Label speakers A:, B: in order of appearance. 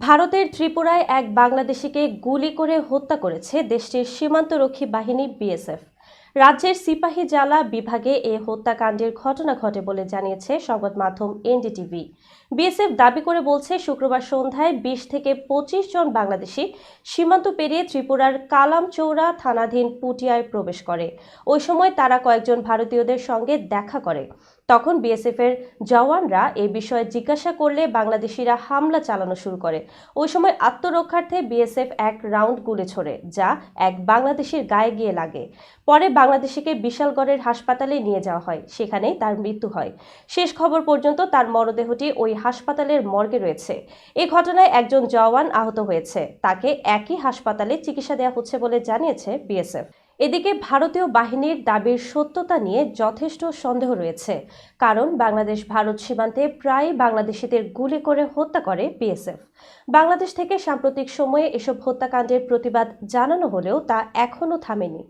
A: ভারতের ত্রিপুরায় এক বাংলাদেশিকে গুলি করে হত্যা করেছে দেশটির সীমান্তরক্ষী বাহিনী বিএসএফ। রাজ্যের সিপাহী জেলা বিভাগে এ হত্যাকাণ্ডের ঘটনা ঘটে বলে জানিয়েছে সংবাদ মাধ্যম এনডিটিভি। বিএসএফ দাবি করে বলছে, শুক্রবার সন্ধ্যায় ২০ থেকে ২৫ জন বাংলাদেশি সীমান্ত পেরিয়ে ত্রিপুরার কালামচৌড়া থানাধীন পুটিয়ায় প্রবেশ করে। ওই সময় তারা কয়েকজন ভারতীয়দের সঙ্গে দেখা করে। তখন বিএসএফের জওয়ানরা এ বিষয়ে জিজ্ঞাসা করলে বাংলাদেশিরা হামলা চালানো শুরু করে। ওই সময় আত্মরক্ষার্থে বিএসএফ এক রাউন্ড গুলি ছোড়ে, যা এক বাংলাদেশির গায়ে গিয়ে লাগে। পরে বাংলাদেশিকে বিশালগড়ের হাসপাতালে নিয়ে যাওয়া হয়, সেখানেই তার মৃত্যু হয়। শেষ খবর পর্যন্ত তার মরদেহটি ওই হাসপাতালের মর্গে রয়েছে। এ ঘটনায় একজন জওয়ান আহত হয়েছে, তাকে একই হাসপাতালে চিকিৎসা দেওয়া হচ্ছে বলে জানিয়েছে বিএসএফ। এদিকে ভারতীয় বাহিনীর দাবির সত্যতা নিয়ে যথেষ্ট সন্দেহ রয়েছে, কারণ বাংলাদেশ ভারত সীমান্তে প্রায় বাংলাদেশিদের গুলি করে হত্যা করে বিএসএফ। বাংলাদেশ থেকে সাম্প্রতিক সময়ে এসব হত্যাকাণ্ডের প্রতিবাদ জানানো হলেও তা এখনও থামেনি।